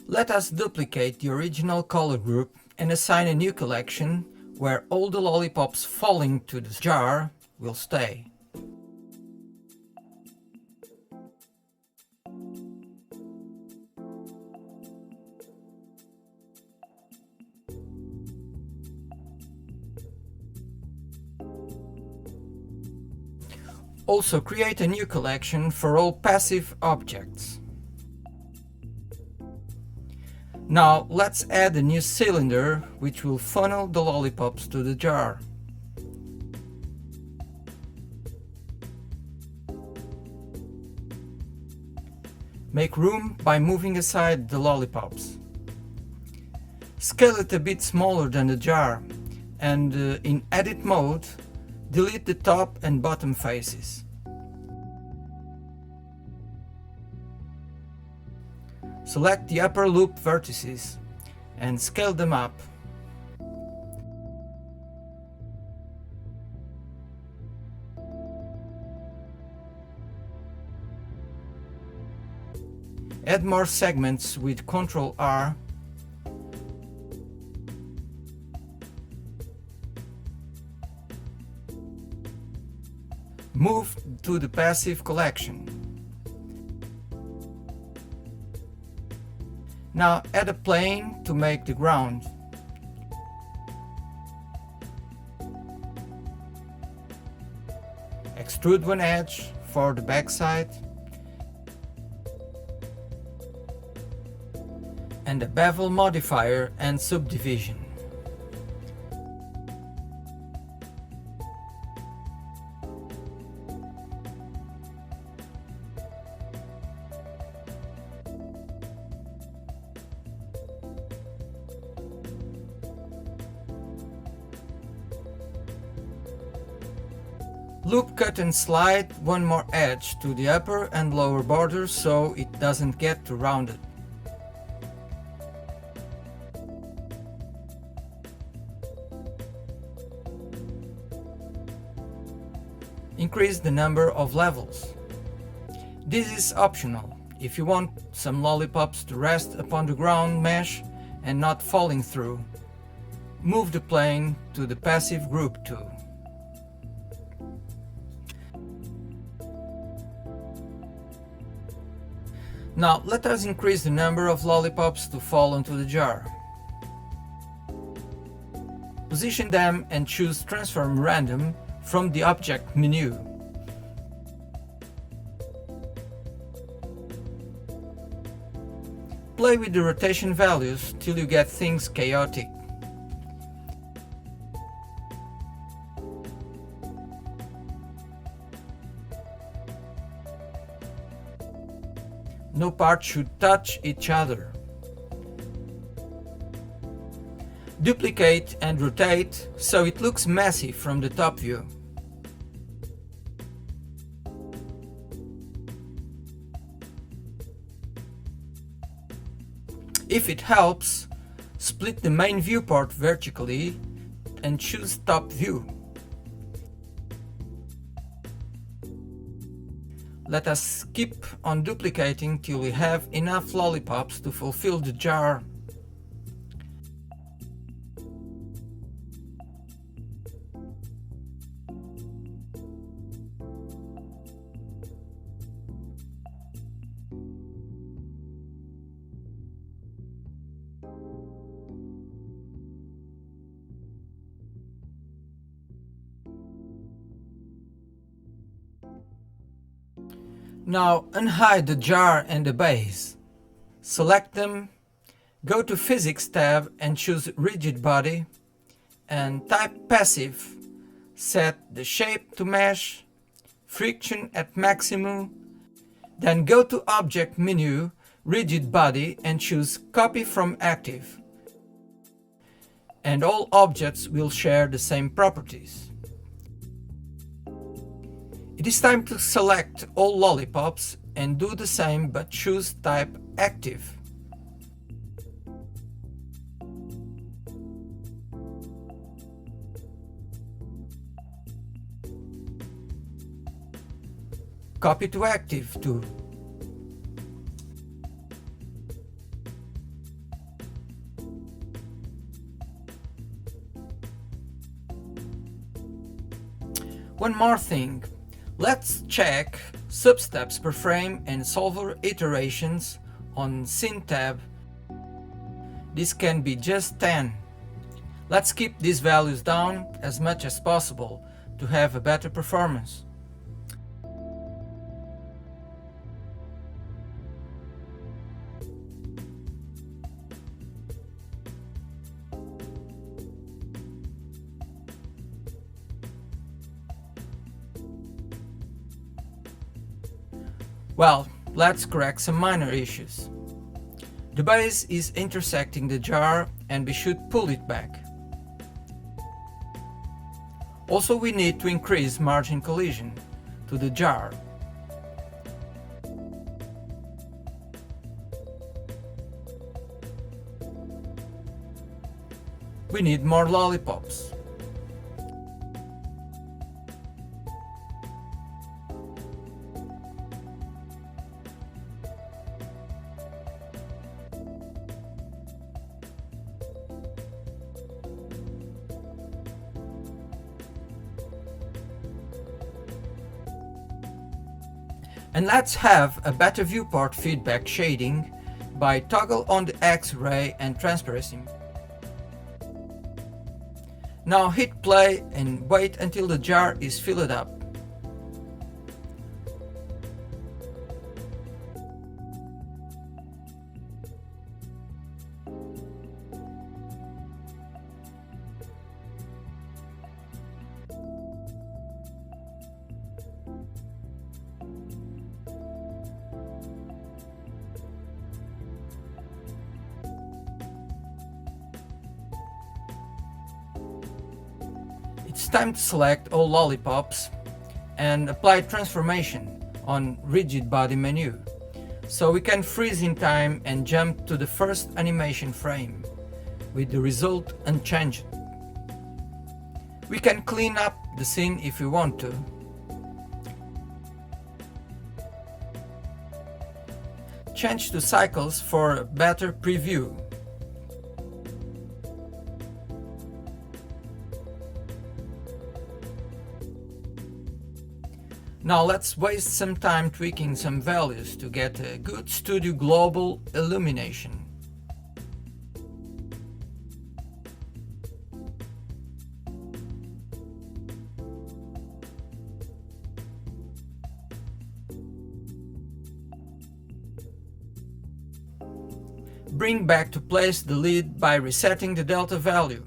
Let us duplicate the original color group and assign a new collection where all the lollipops falling to the jar will stay. Also create a new collection for all passive objects. Now let's add a new cylinder which will funnel the lollipops to the jar. Make room by moving aside the lollipops. Scale it a bit smaller than the jar and in edit mode delete the top and bottom faces. Select the upper loop vertices and scale them up. Add more segments with Ctrl R. Move to the passive collection. Now add a plane to make the ground. Extrude one edge for the backside and a bevel modifier and subdivision. Loop cut and slide one more edge to the upper and lower borders so it doesn't get too rounded. Increase the number of levels. This is optional if you want some lollipops to rest upon the ground mesh and not falling through. Move the plane to the passive group tool. Now let us increase the number of lollipops to fall into the jar. Position them and choose Transform Random from the Object menu. Play with the rotation values till you get things chaotic. No parts should touch each other. Duplicate and rotate so it looks messy from the top view. If it helps, split the main viewport vertically and choose Top View. Let us keep on duplicating till we have enough lollipops to fulfill the jar. Now unhide the jar and the base. Select them, go to Physics tab and choose Rigid Body and type Passive. Set the shape to mesh, friction at maximum, then go to Object menu, Rigid Body and choose Copy from Active. And all objects will share the same properties. It is time to select all lollipops and do the same but choose type Active. Copy to Active too. One more thing, let's check substeps per frame and solver iterations on Scene tab. This can be just 10. Let's keep these values down as much as possible to have a better performance. Well, let's correct some minor issues. The base is intersecting the jar and we should pull it back. Also, we need to increase margin collision to the jar. We need more lollipops. And let's have a better viewport feedback shading by toggle on the X-ray and transparency. Now hit play and wait until the jar is filled up. It's time to select all lollipops and apply transformation on rigid body menu, so we can freeze in time and jump to the first animation frame with the result unchanged. We can clean up the scene if we want to. Change to cycles for a better preview. Now let's waste some time tweaking some values to get a good studio global illumination. Bring back to place the lid by resetting the delta value.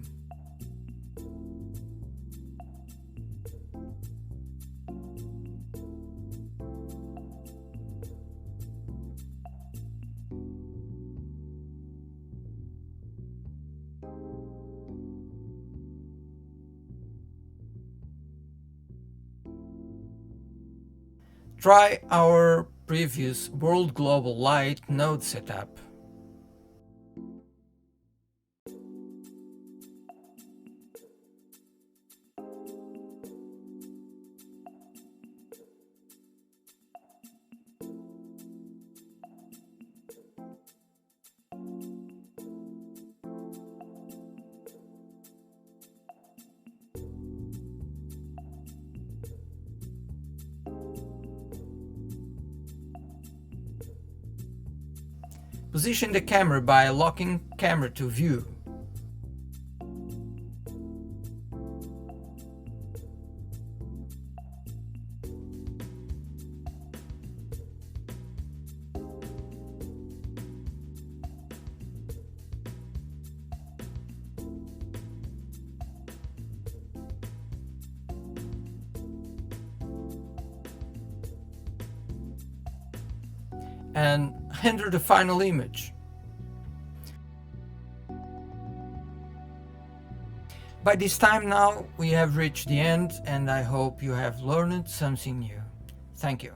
Try our previous World Global Light node setup. Position the camera by locking camera to view. And render the final image. By this time now we have reached the end, and I hope you have learned something new. Thank you.